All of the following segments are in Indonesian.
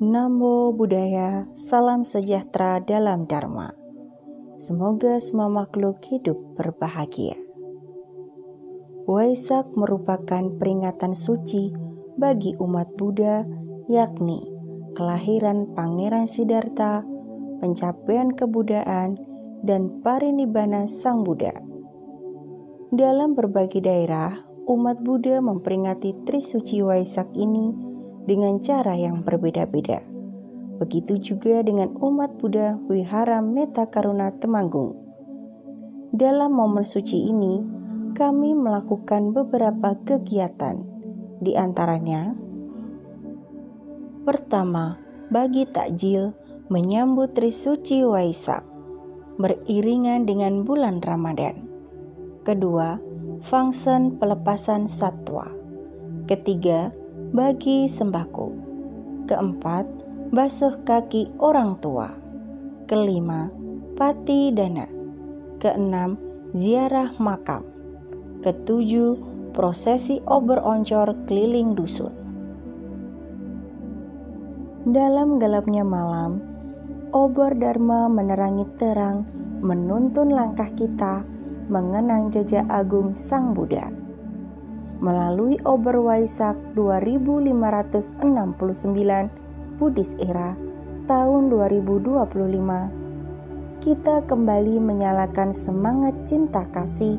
Namo Buddhaya, salam sejahtera dalam Dharma. Semoga semua makhluk hidup berbahagia. Waisak merupakan peringatan suci bagi umat Buddha, yakni kelahiran Pangeran Siddhartha, pencapaian kebudayaan, dan parinibbana Sang Buddha. Dalam berbagai daerah, umat Buddha memperingati Trisuci Waisak ini dengan cara yang berbeda-beda. Begitu juga dengan umat Buddha Wihara Metakaruna Temanggung. Dalam momen suci ini, kami melakukan beberapa kegiatan. Di antaranya, pertama, bagi takjil menyambut Trisuci Waisak beriringan dengan bulan Ramadan. Kedua, fungsen pelepasan satwa. Ketiga, bagi sembako. Keempat, basuh kaki orang tua. Kelima, pati dana. Keenam, ziarah makam. Ketujuh, prosesi obor oncor keliling dusun. Dalam gelapnya malam, obor Dharma menerangi terang, menuntun langkah kita mengenang jejak agung Sang Buddha. Melalui obor Waisak 2569 Buddhis Era tahun 2025, kita kembali menyalakan semangat cinta kasih,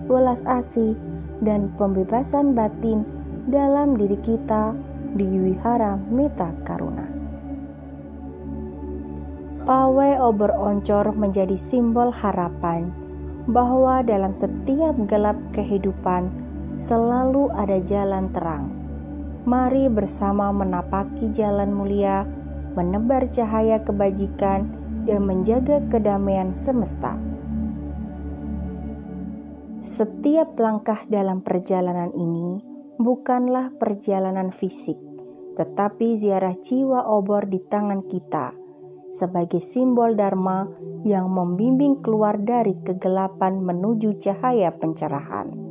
welas asih, dan pembebasan batin dalam diri kita di Wihara Metakaruna. Pawai obor oncor menjadi simbol harapan bahwa dalam setiap gelap kehidupan selalu ada jalan terang. Mari bersama menapaki jalan mulia, menebar cahaya kebajikan, dan menjaga kedamaian semesta. Setiap langkah dalam perjalanan ini bukanlah perjalanan fisik, tetapi ziarah jiwa obor di tangan kita sebagai simbol Dharma yang membimbing keluar dari kegelapan menuju cahaya pencerahan.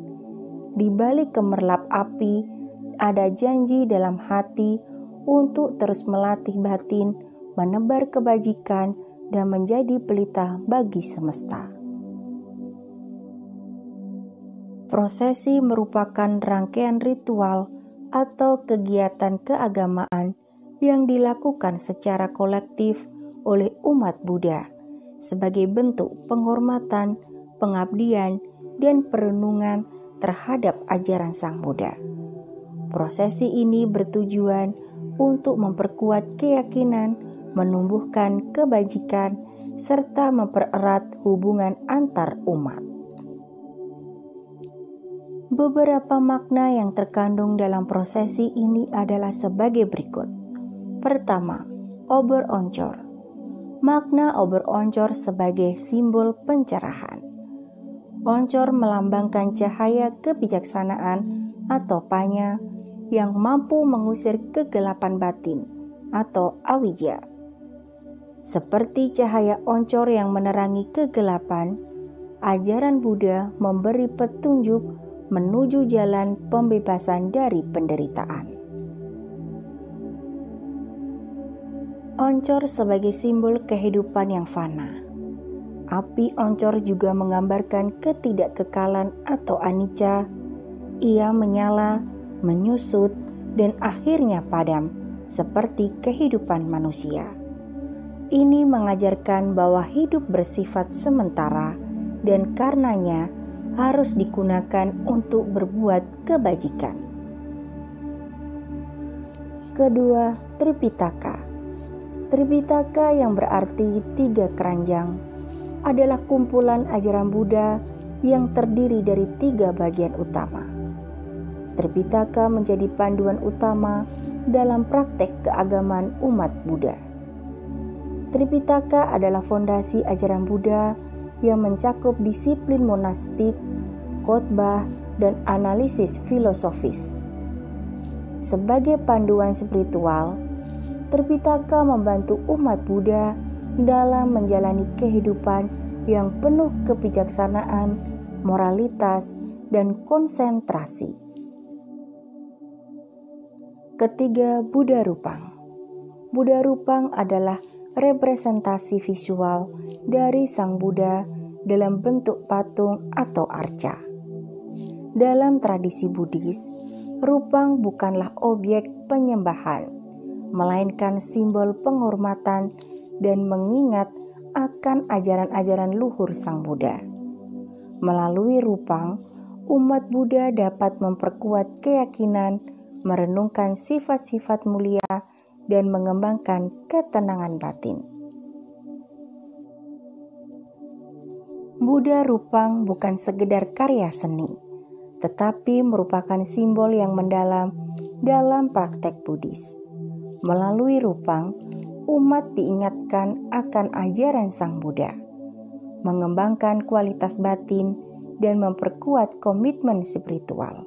Di balik gemerlap api, ada janji dalam hati untuk terus melatih batin, menebar kebajikan, dan menjadi pelita bagi semesta. Prosesi merupakan rangkaian ritual atau kegiatan keagamaan yang dilakukan secara kolektif oleh umat Buddha sebagai bentuk penghormatan, pengabdian, dan perenungan terhadap ajaran Sang Buddha. Prosesi ini bertujuan untuk memperkuat keyakinan, menumbuhkan kebajikan, serta mempererat hubungan antar umat. Beberapa makna yang terkandung dalam prosesi ini adalah sebagai berikut. Pertama, obor oncor. Makna obor oncor sebagai simbol pencerahan. Oncor melambangkan cahaya kebijaksanaan atau panya yang mampu mengusir kegelapan batin atau awija. Seperti cahaya oncor yang menerangi kegelapan, ajaran Buddha memberi petunjuk menuju jalan pembebasan dari penderitaan. Oncor sebagai simbol kehidupan yang fana. Api oncor juga menggambarkan ketidakkekalan atau anicca. Ia menyala, menyusut, dan akhirnya padam, seperti kehidupan manusia. Ini mengajarkan bahwa hidup bersifat sementara dan karenanya harus digunakan untuk berbuat kebajikan. Kedua, Tripitaka. Tripitaka yang berarti 3 keranjang adalah kumpulan ajaran Buddha yang terdiri dari 3 bagian utama. Tripitaka menjadi panduan utama dalam praktek keagamaan umat Buddha. Tripitaka adalah fondasi ajaran Buddha yang mencakup disiplin monastik, khotbah, dan analisis filosofis. Sebagai panduan spiritual, Tripitaka membantu umat Buddha dalam menjalani kehidupan yang penuh kebijaksanaan, moralitas, dan konsentrasi. Ketiga, Buddha Rupang. Buddha Rupang adalah representasi visual dari Sang Buddha dalam bentuk patung atau arca. Dalam tradisi Buddhis, Rupang bukanlah objek penyembahan, melainkan simbol penghormatan dan mengingat akan ajaran-ajaran luhur Sang Buddha. Melalui Rupang, umat Buddha dapat memperkuat keyakinan, merenungkan sifat-sifat mulia, dan mengembangkan ketenangan batin. Buddha Rupang bukan sekedar karya seni, tetapi merupakan simbol yang mendalam dalam praktek Buddhis. Melalui Rupang, umat diingatkan akan ajaran Sang Buddha, mengembangkan kualitas batin, dan memperkuat komitmen spiritual.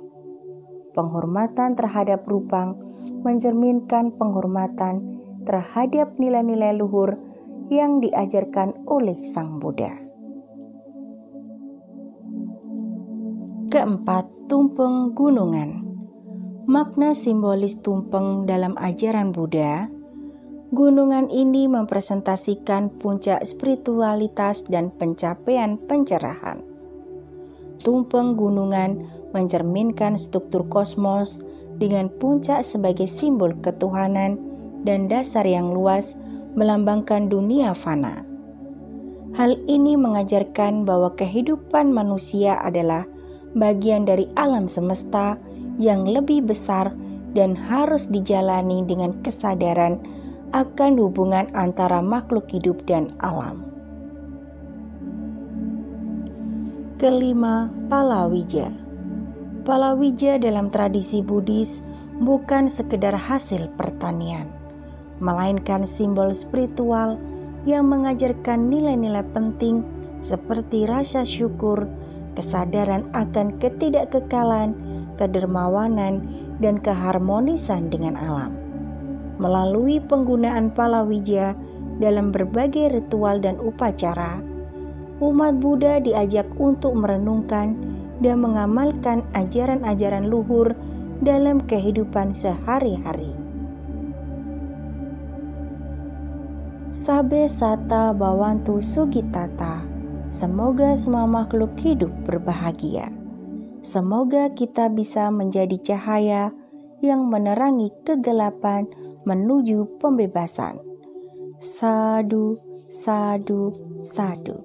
Penghormatan terhadap Rupang mencerminkan penghormatan terhadap nilai-nilai luhur yang diajarkan oleh Sang Buddha. Keempat, tumpeng gunungan. Makna simbolis tumpeng dalam ajaran Buddha. Gunungan ini mempresentasikan puncak spiritualitas dan pencapaian pencerahan. Tumpeng gunungan mencerminkan struktur kosmos dengan puncak sebagai simbol ketuhanan dan dasar yang luas melambangkan dunia fana. Hal ini mengajarkan bahwa kehidupan manusia adalah bagian dari alam semesta yang lebih besar dan harus dijalani dengan kesadaran akan hubungan antara makhluk hidup dan alam. Kelima, palawija. Palawija dalam tradisi Buddhis bukan sekedar hasil pertanian, melainkan simbol spiritual yang mengajarkan nilai-nilai penting seperti rasa syukur, kesadaran akan ketidakkekalan, kedermawanan, dan keharmonisan dengan alam. Melalui penggunaan palawija dalam berbagai ritual dan upacara, umat Buddha diajak untuk merenungkan dan mengamalkan ajaran-ajaran luhur dalam kehidupan sehari-hari. Sabe sata bhavantu sugitata. Semoga semua makhluk hidup berbahagia. Semoga kita bisa menjadi cahaya yang menerangi kegelapan menuju pembebasan. Sadu, sadu, sadu.